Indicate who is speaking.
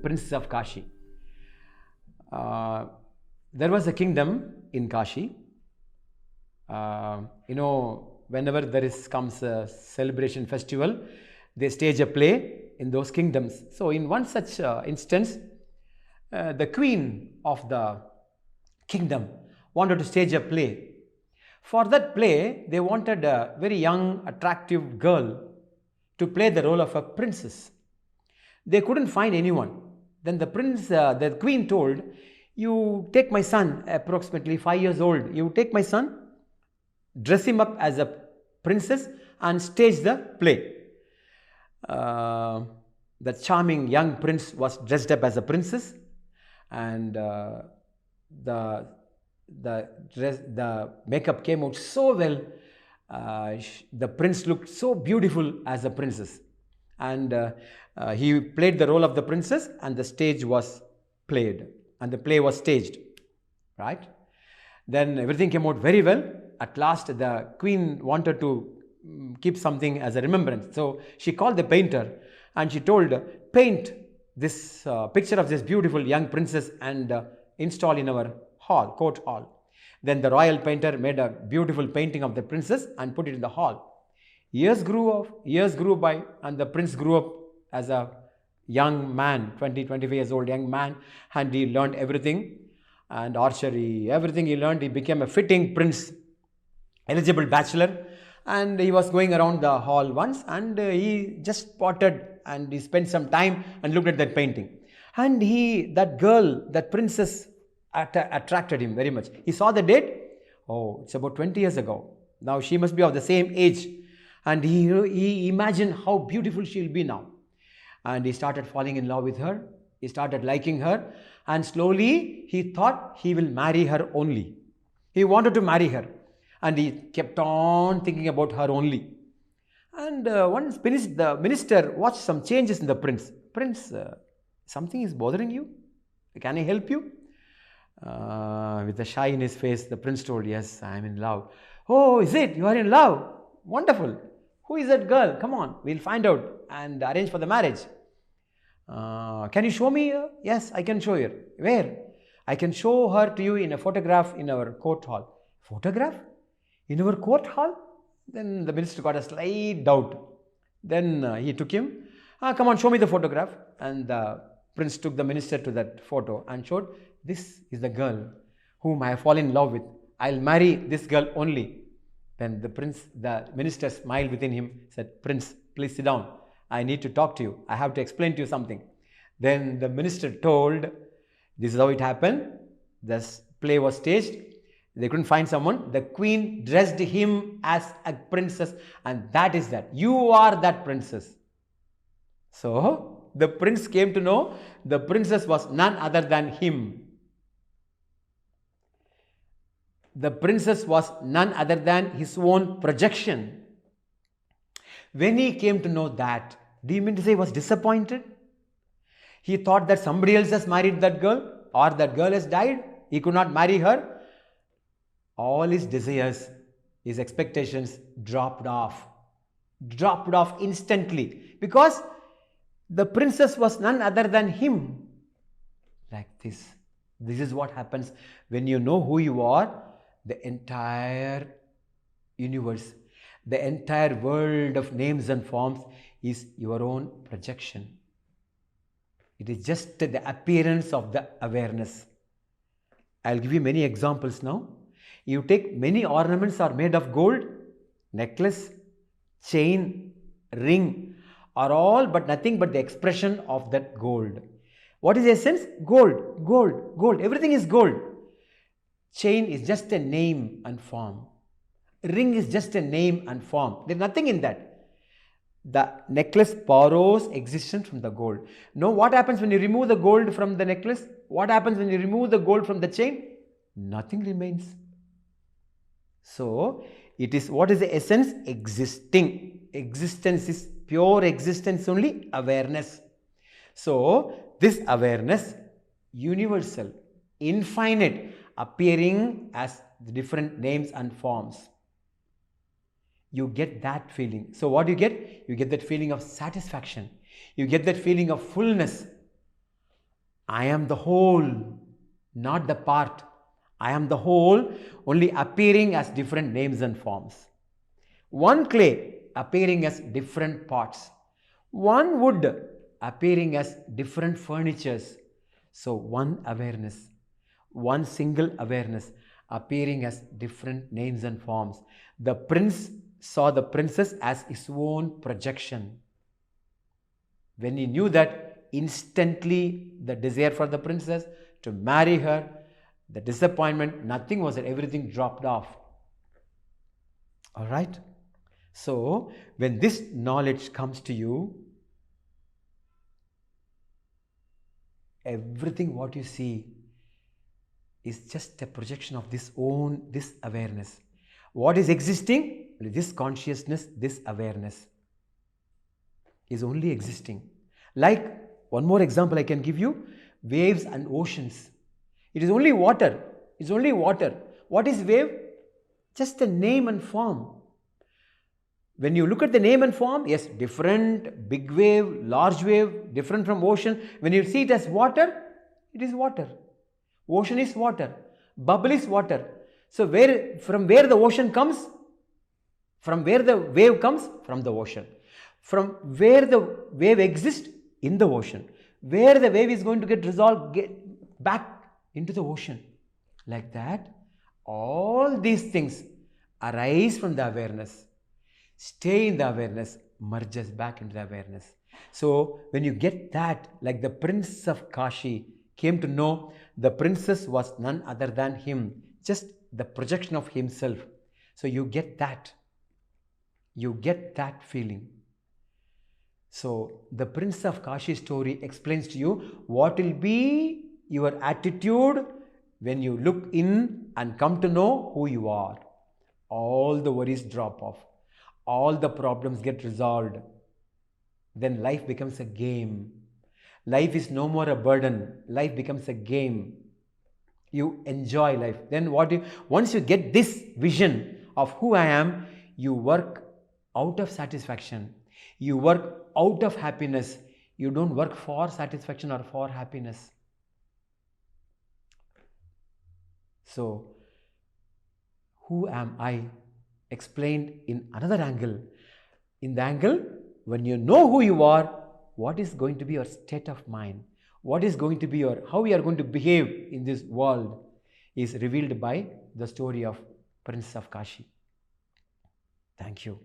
Speaker 1: prince of Kashi. There was a kingdom in Kashi. Whenever there comes a celebration festival, they stage a play in those kingdoms. So in one such instance, the queen of the kingdom wanted to stage a play. For that play, they wanted a very young, attractive girl to play the role of a princess. They couldn't find anyone. Then the queen told, "You take my son, approximately 5 years old. You take my son, dress him up as a princess and stage the play." The charming young prince was dressed up as a princess, and the makeup came out so well. The prince looked so beautiful as a princess, and he played the role of the princess, and the stage was played, and the play was staged, right? Then everything came out very well. At last, the queen wanted to keep something as a remembrance. So she called the painter and she told, "Paint this picture of this beautiful young princess and install in our court hall." Then the royal painter made a beautiful painting of the princess and put it in the hall. Years grew by, and the prince grew up as a young man, 20-25 years old young man, and he learned everything, and archery, everything he learned. He became a fitting prince, eligible bachelor, and he was going around the hall once, and he just spotted, and he spent some time and looked at that painting, and that princess attracted him very much. He saw the date. Oh, it's about 20 years ago. Now she must be of the same age, and he imagined how beautiful she'll be now, and he started falling in love with her. He started liking her, and slowly he thought he will marry her only. He wanted to marry her, and he kept on thinking about her only. And once the minister watched some changes in the prince. "Prince, something is bothering you? Can I help you?" With a shy in his face, the prince told, "Yes, I am in love." "Oh, is it? You are in love? Wonderful. Who is that girl? Come on, we'll find out and arrange for the marriage." "Can you show me her?" "Yes, I can show her." "Where?" "I can show her to you in a photograph in our court hall." "Photograph? In our court hall?" Then the minister got a slight doubt. Then he took him. "Come on, show me the photograph." And the prince took the minister to that photo and showed, "This is the girl whom I have fallen in love with. I'll marry this girl only." Then the minister smiled within him, said, "Prince, please sit down. I need to talk to you. I have to explain to you something." Then the minister told, this is how it happened. This play was staged. They couldn't find someone. The queen dressed him as a princess, and that is that. You are that princess. So the prince came to know the princess was none other than him. The princess was none other than his own projection. When he came to know that, do you mean to say he was disappointed? He thought that somebody else has married that girl, or that girl has died. He could not marry her. All his desires, his expectations dropped off instantly, because the princess was none other than him. Like this. This is what happens when you know who you are. The entire universe, the entire world of names and forms is your own projection. It is just the appearance of the awareness. I'll give you many examples now. You take many ornaments are made of gold, necklace, chain, ring are all but nothing but the expression of that gold. What is the essence? Gold, gold, gold. Everything is gold. Chain is just a name and form. Ring is just a name and form. There is nothing in that. The necklace borrows existence from the gold. Now what happens when you remove the gold from the necklace? What happens when you remove the gold from the chain? Nothing remains. So it is, what is the essence? Existing. Existence is pure existence only, awareness. So this awareness, universal, infinite, appearing as the different names and forms. You get that feeling. So what you get? You get that feeling of satisfaction. You get that feeling of fullness. I am the whole, not the part. I am the whole, only appearing as different names and forms. One clay appearing as different parts. One wood appearing as different furnitures. So, one awareness, one single awareness appearing as different names and forms. The prince saw the princess as his own projection. When he knew that, instantly the desire for the princess to marry her, the disappointment, nothing was there, everything dropped off. All right? So, when this knowledge comes to you, everything what you see is just a projection of this awareness. What is existing? This consciousness, this awareness is only existing. Like, one more example I can give you, waves and oceans. It is only water. It's only water. What is wave? Just a name and form. When you look at the name and form, yes, different, big wave, large wave, different from ocean. When you see it as water, it is water. Ocean is water. Bubble is water. So from where the ocean comes? From where the wave comes? From the ocean. From where the wave exists? In the ocean. Where the wave is going to get resolved, get back into the ocean. Like that, all these things arise from the awareness, stay in the awareness, merges back into the awareness. So when you get that, like the prince of Kashi came to know the princess was none other than him, just the projection of himself. So you get that. You get that feeling. So the prince of Kashi story explains to you what will be your attitude when you look in and come to know who you are. All the worries drop off. All the problems get resolved. Then life becomes a game. Life is no more a burden. Life becomes a game. You enjoy life. Then once you get this vision of who I am, you work out of satisfaction. You work out of happiness. You don't work for satisfaction or for happiness. So, who am I? Explained in another angle. In the angle, when you know who you are, what is going to be your state of mind? What is going to be how you are going to behave in this world is revealed by the story of Prince of Kashi. Thank you.